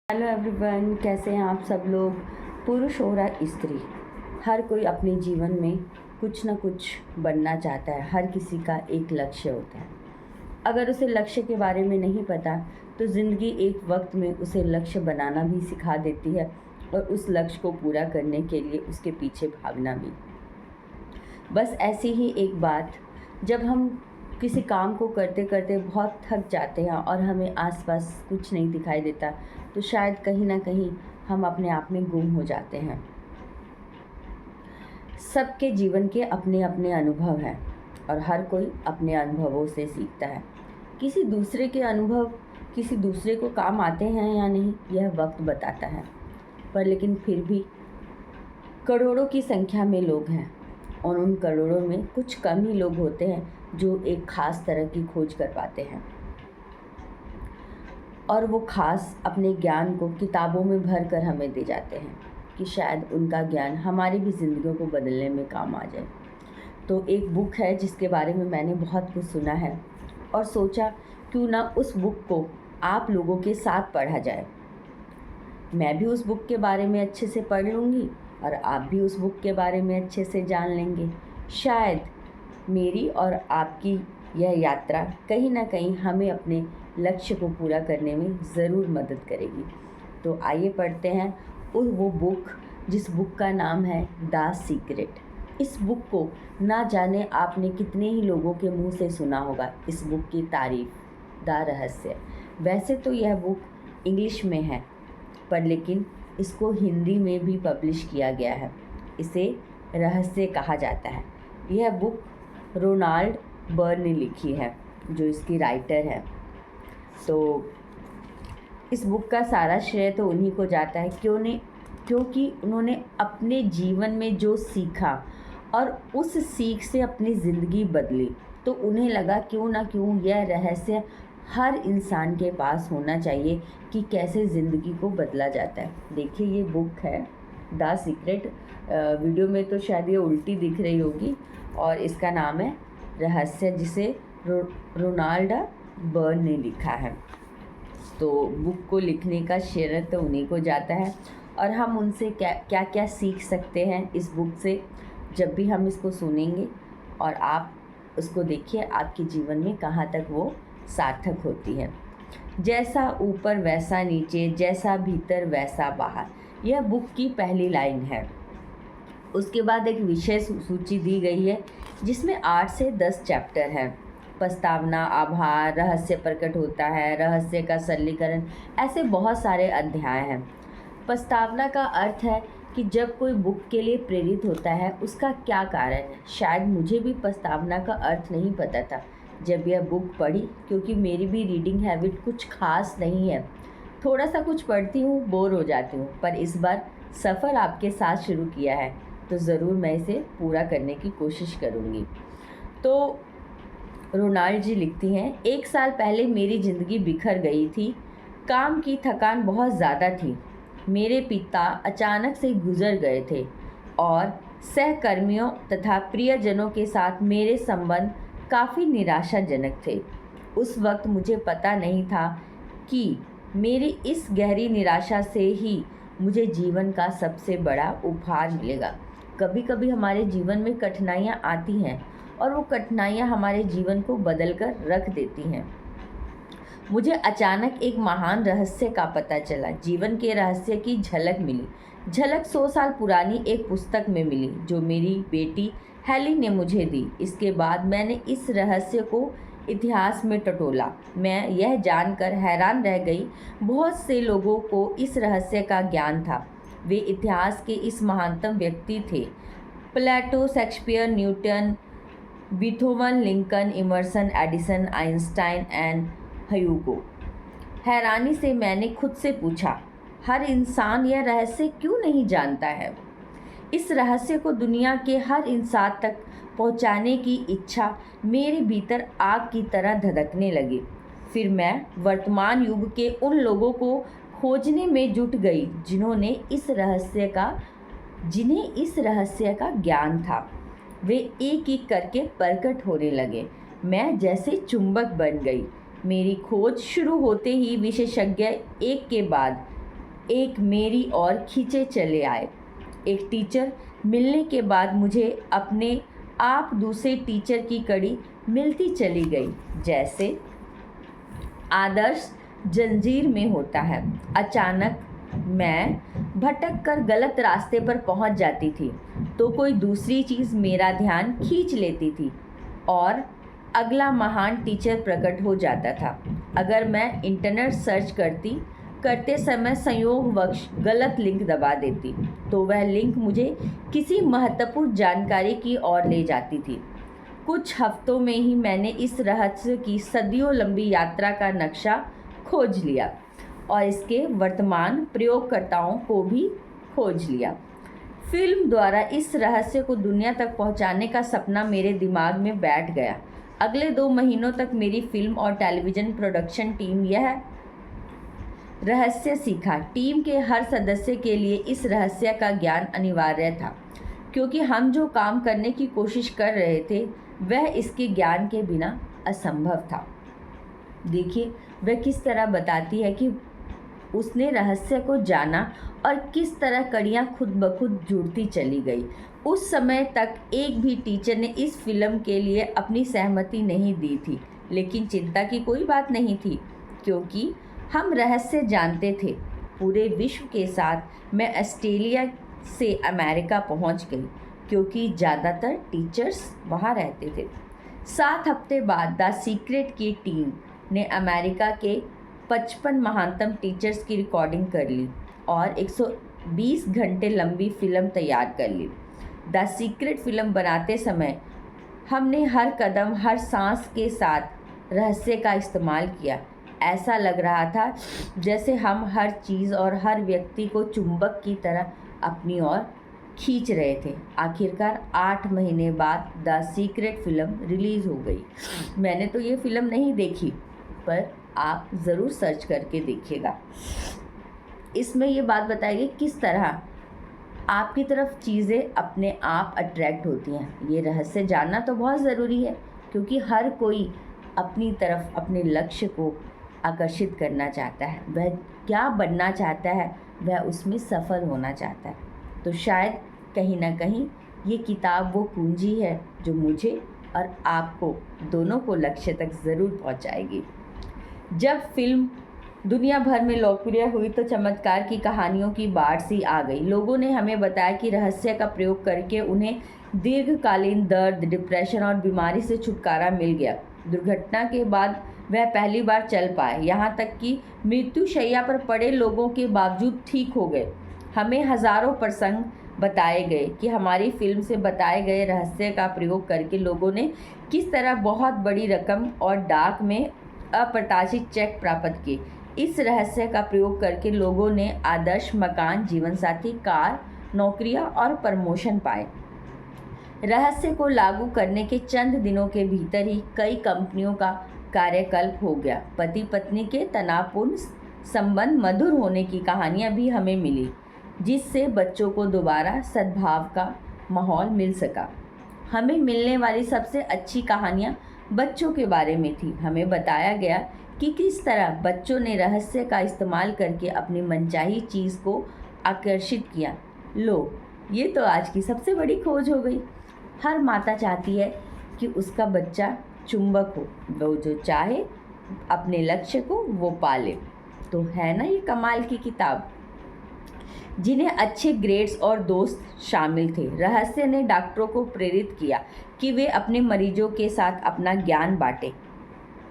Hello everyone, कैसे हैं आप सब लोग। पुरुष हो या स्त्री, हर कोई अपने जीवन में कुछ ना कुछ बनना चाहता है। हर किसी का एक लक्ष्य होता है। अगर उसे लक्ष्य के बारे में नहीं पता तो ज़िंदगी एक वक्त में उसे लक्ष्य बनाना भी सिखा देती है और उस लक्ष्य को पूरा करने के लिए उसके पीछे भागना भी। बस ऐसी ही एक बात, जब हम किसी काम को करते करते बहुत थक जाते हैं और हमें आसपास कुछ नहीं दिखाई देता, तो शायद कहीं ना कहीं हम अपने आप में गुम हो जाते हैं। सबके जीवन के अपने अपने अनुभव हैं और हर कोई अपने अनुभवों से सीखता है। किसी दूसरे के अनुभव किसी दूसरे को काम आते हैं या नहीं, यह वक्त बताता है। पर लेकिन फिर भी करोड़ों की संख्या में लोग हैं और उन करोड़ों में कुछ कम ही लोग होते हैं जो एक ख़ास तरह की खोज कर पाते हैं और वो ख़ास अपने ज्ञान को किताबों में भर कर हमें दे जाते हैं कि शायद उनका ज्ञान हमारी भी ज़िंदगियों को बदलने में काम आ जाए। तो एक बुक है जिसके बारे में मैंने बहुत कुछ सुना है और सोचा क्यों ना उस बुक को आप लोगों के साथ पढ़ा जाए। मैं भी उस बुक के बारे में अच्छे से पढ़ लूँगी और आप भी उस बुक के बारे में अच्छे से जान लेंगे। शायद मेरी और आपकी यह यात्रा कहीं ना कहीं हमें अपने लक्ष्य को पूरा करने में ज़रूर मदद करेगी। तो आइए पढ़ते हैं वो बुक जिस बुक का नाम है द सीक्रेट। इस बुक को ना जाने आपने कितने ही लोगों के मुंह से सुना होगा, इस बुक की तारीफ, द रहस्य। वैसे तो यह बुक इंग्लिश में है, पर लेकिन इसको हिंदी में भी पब्लिश किया गया है। इसे रहस्य कहा जाता है। यह बुक रोनाल्ड बर्न ने लिखी है, जो इसकी राइटर है। तो इस बुक का सारा श्रेय तो उन्हीं को जाता है, क्योंकि उन्होंने अपने जीवन में जो सीखा और उस सीख से अपनी ज़िंदगी बदली, तो उन्हें लगा क्यों ना क्यों यह रहस्य हर इंसान के पास होना चाहिए कि कैसे ज़िंदगी को बदला जाता है। देखिए, ये बुक है द सीक्रेट। वीडियो में तो शायद ये उल्टी दिख रही होगी और इसका नाम है रहस्य, जिसे रोनाल्ड बर्न ने लिखा है। तो बुक को लिखने का श्रेय तो उन्हीं को जाता है और हम उनसे क्या क्या सीख सकते हैं इस बुक से, जब भी हम इसको सुनेंगे और आप उसको देखिए, आपके जीवन में कहाँ तक वो सार्थक होती है। जैसा ऊपर वैसा नीचे, जैसा भीतर वैसा बाहर, यह बुक की पहली लाइन है। उसके बाद एक विषय सूची दी गई है जिसमें 8 से 10 चैप्टर हैं। प्रस्तावना, आभार, रहस्य प्रकट होता है, रहस्य का सरलीकरण, ऐसे बहुत सारे अध्याय हैं। प्रस्तावना का अर्थ है कि जब कोई बुक के लिए प्रेरित होता है उसका क्या कारण है। शायद मुझे भी प्रस्तावना का अर्थ नहीं पता था जब यह बुक पढ़ी, क्योंकि मेरी भी रीडिंग हैबिट कुछ खास नहीं है। थोड़ा सा कुछ पढ़ती हूँ, बोर हो जाती हूँ, पर इस बार सफ़र आपके साथ शुरू किया है तो ज़रूर मैं इसे पूरा करने की कोशिश करूँगी। तो रोनाल्ड जी लिखती हैं, 1 साल पहले मेरी ज़िंदगी बिखर गई थी। काम की थकान बहुत ज़्यादा थी। मेरे पिता अचानक से गुजर गए थे और सहकर्मियों तथा प्रियजनों के साथ मेरे संबंध काफ़ी निराशाजनक थे। उस वक्त मुझे पता नहीं था कि मेरी इस गहरी निराशा से ही मुझे जीवन का सबसे बड़ा उपहार मिलेगा। कभी कभी हमारे जीवन में कठिनाइयाँ आती हैं और वो कठिनाइयाँ हमारे जीवन को बदल कर रख देती हैं। मुझे अचानक एक महान रहस्य का पता चला। जीवन के रहस्य की झलक मिली। झलक 100 साल पुरानी एक पुस्तक में मिली जो मेरी बेटी हेली ने मुझे दी। इसके बाद मैंने इस रहस्य को इतिहास में टटोला। मैं यह जानकर हैरान रह गई, बहुत से लोगों को इस रहस्य का ज्ञान था। वे इतिहास के इस महानतम व्यक्ति थे: Plato, Shakespeare, Newton, Beethoven, Lincoln, Emerson, Edison, Einstein and Hugo. हैरानी से मैंने खुद से पूछा, हर इंसान यह रहस्य क्यों नहीं जानता है? इस रहस्य को दुनिया के हर इंसान तक पहुंचाने की इच्छा मेरे भीतर आग की तरह धधकने लगी। फिर मैं वर्तमान युग के उन लोगों को खोजने में जुट गई जिन्हें इस रहस्य का ज्ञान था। वे एक एक करके प्रकट होने लगे। मैं जैसे चुंबक बन गई। मेरी खोज शुरू होते ही विशेषज्ञ एक के बाद एक मेरी ओर खींचे चले आए। एक टीचर मिलने के बाद मुझे अपने आप दूसरे टीचर की कड़ी मिलती चली गई। जैसे आदर्श जंजीर में होता है, अचानक मैं भटक कर गलत रास्ते पर पहुंच जाती थी तो कोई दूसरी चीज़ मेरा ध्यान खींच लेती थी और अगला महान टीचर प्रकट हो जाता था। अगर मैं इंटरनेट सर्च करते समय संयोगवश गलत लिंक दबा देती तो वह लिंक मुझे किसी महत्वपूर्ण जानकारी की ओर ले जाती थी। कुछ हफ्तों में ही मैंने इस रहस्य की सदियों लंबी यात्रा का नक्शा खोज लिया और इसके वर्तमान प्रयोगकर्ताओं को भी खोज लिया। फिल्म द्वारा इस रहस्य को दुनिया तक पहुंचाने का सपना मेरे दिमाग में बैठ गया। अगले 2 महीनों तक मेरी फिल्म और टेलीविज़न प्रोडक्शन टीम यह रहस्य सीखा। टीम के हर सदस्य के लिए इस रहस्य का ज्ञान अनिवार्य था, क्योंकि हम जो काम करने की कोशिश कर रहे थे वह इसके ज्ञान के बिना असंभव था। देखिए वह किस तरह बताती है कि उसने रहस्य को जाना और किस तरह कड़ियाँ खुद ब खुद जुड़ती चली गई। उस समय तक एक भी टीचर ने इस फिल्म के लिए अपनी सहमति नहीं दी थी, लेकिन चिंता की कोई बात नहीं थी, क्योंकि हम रहस्य जानते थे। पूरे विश्व के साथ मैं ऑस्ट्रेलिया से अमेरिका पहुंच गई, क्योंकि ज़्यादातर टीचर्स वहां रहते थे। 7 हफ्ते बाद द सीक्रेट की टीम ने अमेरिका के 55 महानतम टीचर्स की रिकॉर्डिंग कर ली और 120 घंटे लंबी फिल्म तैयार कर ली। द सीक्रेट फिल्म बनाते समय हमने हर कदम, हर सांस के साथ रहस्य का इस्तेमाल किया। ऐसा लग रहा था जैसे हम हर चीज़ और हर व्यक्ति को चुंबक की तरह अपनी ओर खींच रहे थे। आखिरकार 8 महीने बाद द सीक्रेट फिल्म रिलीज़ हो गई। मैंने तो ये फिल्म नहीं देखी, पर आप ज़रूर सर्च करके देखिएगा। इसमें ये बात बताई गई किस तरह आपकी तरफ चीज़ें अपने आप अट्रैक्ट होती हैं। ये रहस्य जानना तो बहुत ज़रूरी है, क्योंकि हर कोई अपनी तरफ अपने लक्ष्य को आकर्षित करना चाहता है। वह क्या बनना चाहता है, वह उसमें सफल होना चाहता है। तो शायद कहीं ना कहीं ये किताब वो कुंजी है जो मुझे और आपको दोनों को लक्ष्य तक ज़रूर पहुंचाएगी। जब फिल्म दुनिया भर में लोकप्रिय हुई तो चमत्कार की कहानियों की बाढ़ सी आ गई। लोगों ने हमें बताया कि रहस्य का प्रयोग करके उन्हें दीर्घकालीन दर्द, डिप्रेशन और बीमारी से छुटकारा मिल गया। दुर्घटना के बाद वह पहली बार चल पाए, यहाँ तक कि मृत्युशैया पर पड़े लोगों के बावजूद ठीक हो गए। हमें हज़ारों प्रसंग बताए गए कि हमारी फिल्म से बताए गए रहस्य का प्रयोग करके लोगों ने किस तरह बहुत बड़ी रकम और डाक में अप्रत्याशित चेक प्राप्त किए। इस रहस्य का प्रयोग करके लोगों ने आदर्श मकान, जीवनसाथी, कार, नौकरियां और प्रमोशन पाए। रहस्य को लागू करने के चंद दिनों के भीतर ही कई कंपनियों का कार्यकल्प हो गया। पति पत्नी के तनावपूर्ण संबंध मधुर होने की कहानियां भी हमें मिली, जिससे बच्चों को दोबारा सद्भाव का माहौल मिल सका। हमें मिलने वाली सबसे अच्छी कहानियां बच्चों के बारे में थी। हमें बताया गया कि किस तरह बच्चों ने रहस्य का इस्तेमाल करके अपनी मनचाही चीज़ को आकर्षित किया। लो, ये तो आज की सबसे बड़ी खोज हो गई। हर माता चाहती है कि उसका बच्चा चुंबक हो, वो जो चाहे अपने लक्ष्य को वो पाले। तो है ना ये कमाल की किताब, जिन्हें अच्छे ग्रेड्स और दोस्त शामिल थे। रहस्य ने डॉक्टरों को प्रेरित किया कि वे अपने मरीजों के साथ अपना ज्ञान बांटें।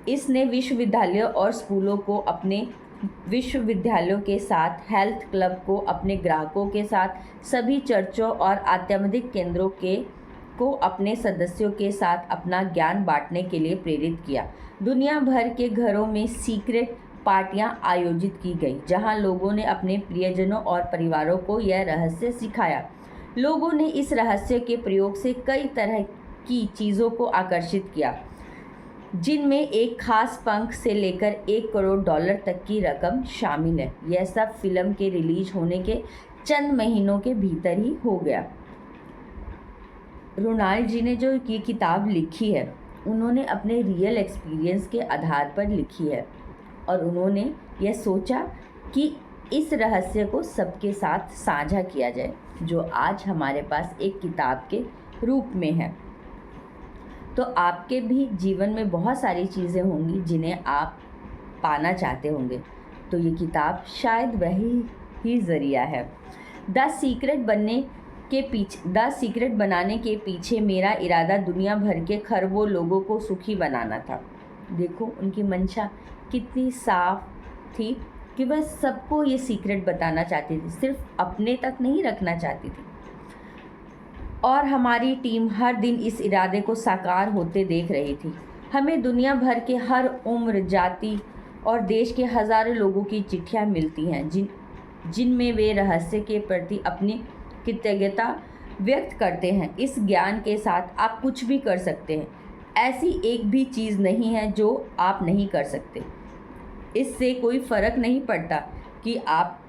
इसने विश्वविद्यालयों और स्कूलों को अपने विश्वविद्यालयों के साथ, हेल्थ क्लब को अपने ग्राहकों के साथ, सभी चर्चों और आध्यात्मिक केंद्रों को अपने सदस्यों के साथ अपना ज्ञान बांटने के लिए प्रेरित किया। दुनिया भर के घरों में सीक्रेट पार्टियां आयोजित की गई, जहां लोगों ने अपने प्रियजनों और परिवारों को यह रहस्य सिखाया। लोगों ने इस रहस्य के प्रयोग से कई तरह की चीज़ों को आकर्षित किया, जिनमें एक खास पंख से लेकर $1 करोड़ तक की रकम शामिल है। यह सब फिल्म के रिलीज होने के चंद महीनों के भीतर ही हो गया। रोनाल्ड जी ने जो ये किताब लिखी है, उन्होंने अपने रियल एक्सपीरियंस के आधार पर लिखी है और उन्होंने यह सोचा कि इस रहस्य को सबके साथ साझा किया जाए जो आज हमारे पास एक किताब के रूप में है। तो आपके भी जीवन में बहुत सारी चीज़ें होंगी जिन्हें आप पाना चाहते होंगे, तो ये किताब शायद वही ही ज़रिया है। द सीक्रेट बनाने के पीछे मेरा इरादा दुनिया भर के खरबों लोगों को सुखी बनाना था। देखो उनकी मंशा कितनी साफ थी कि वह सबको ये सीक्रेट बताना चाहती थी, सिर्फ अपने तक नहीं रखना चाहती थी। और हमारी टीम हर दिन इस इरादे को साकार होते देख रही थी। हमें दुनिया भर के हर उम्र, जाति और देश के हज़ारों लोगों की चिट्ठियां मिलती हैं जिनमें वे रहस्य के प्रति अपनी कृतज्ञता व्यक्त करते हैं। इस ज्ञान के साथ आप कुछ भी कर सकते हैं। ऐसी एक भी चीज़ नहीं है जो आप नहीं कर सकते। इससे कोई फ़र्क नहीं पड़ता कि आप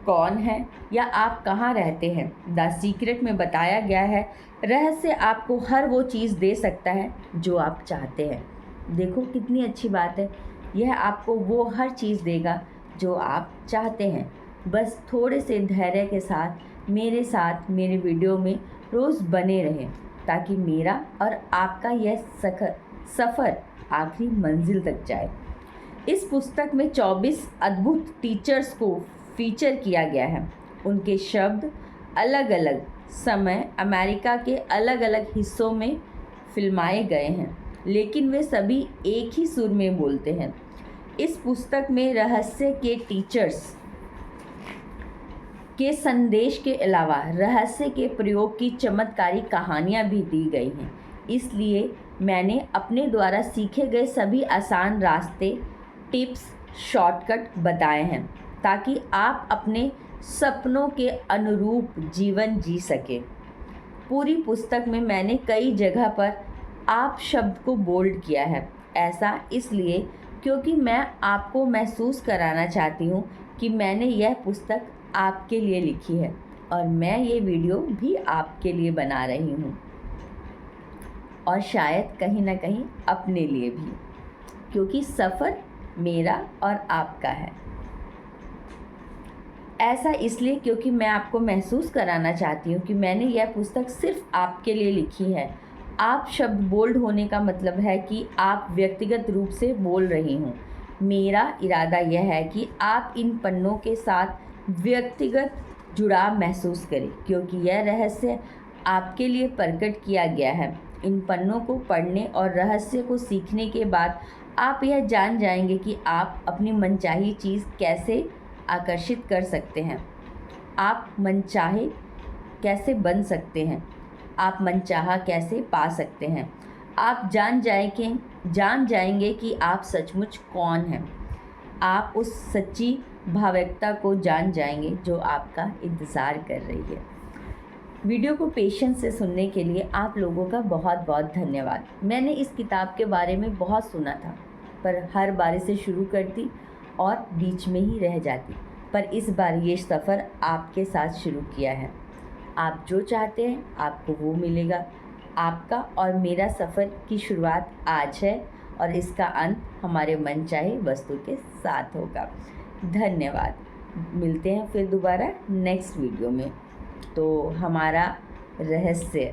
कौन हैं या आप कहाँ रहते हैं। द सीक्रेट में बताया गया है, रहस्य आपको हर वो चीज़ दे सकता है जो आप चाहते हैं। देखो कितनी अच्छी बात है। यह आपको वो हर चीज़ देगा जो आप चाहते हैं। बस थोड़े से धैर्य के साथ मेरे वीडियो में रोज़ बने रहें ताकि मेरा और आपका यह सफ़र आखिरी मंजिल तक जाए। इस पुस्तक में 24 अद्भुत टीचर्स को फीचर किया गया है। उनके शब्द अलग अलग समय अमेरिका के अलग अलग हिस्सों में फिल्माए गए हैं, लेकिन वे सभी एक ही सुर में बोलते हैं। इस पुस्तक में रहस्य के टीचर्स के संदेश के अलावा रहस्य के प्रयोग की चमत्कारी कहानियाँ भी दी गई हैं। इसलिए मैंने अपने द्वारा सीखे गए सभी आसान रास्ते, टिप्स, शॉर्टकट बताए हैं ताकि आप अपने सपनों के अनुरूप जीवन जी सकें। पूरी पुस्तक में मैंने कई जगह पर आप शब्द को बोल्ड किया है। ऐसा इसलिए क्योंकि मैं आपको महसूस कराना चाहती हूँ कि मैंने यह पुस्तक आपके लिए लिखी है और मैं ये वीडियो भी आपके लिए बना रही हूँ और शायद कहीं ना कहीं अपने लिए भी, क्योंकि सफ़र मेरा और आपका है। ऐसा इसलिए क्योंकि मैं आपको महसूस कराना चाहती हूँ कि मैंने यह पुस्तक सिर्फ आपके लिए लिखी है। आप शब्द बोल्ड होने का मतलब है कि आप व्यक्तिगत रूप से बोल रही हूँ। मेरा इरादा यह है कि आप इन पन्नों के साथ व्यक्तिगत जुड़ाव महसूस करें, क्योंकि यह रहस्य आपके लिए प्रकट किया गया है। इन पन्नों को पढ़ने और रहस्य को सीखने के बाद आप यह जान जाएंगे कि आप अपनी मनचाही चीज़ कैसे आकर्षित कर सकते हैं। आप मनचाहे कैसे बन सकते हैं। आप मनचाहा कैसे पा सकते हैं। आप जान जाएंगे कि आप सचमुच कौन हैं। आप उस सच्ची भावुकता को जान जाएंगे जो आपका इंतज़ार कर रही है। वीडियो को पेशेंस से सुनने के लिए आप लोगों का बहुत बहुत धन्यवाद। मैंने इस किताब के बारे में बहुत सुना था, पर हर बार इसे शुरू करती और बीच में ही रह जाती, पर इस बार ये सफ़र आपके साथ शुरू किया है। आप जो चाहते हैं आपको वो मिलेगा। आपका और मेरा सफ़र की शुरुआत आज है और इसका अंत हमारे मनचाहे वस्तु के साथ होगा। धन्यवाद। मिलते हैं फिर दोबारा नेक्स्ट वीडियो में। तो हमारा रहस्य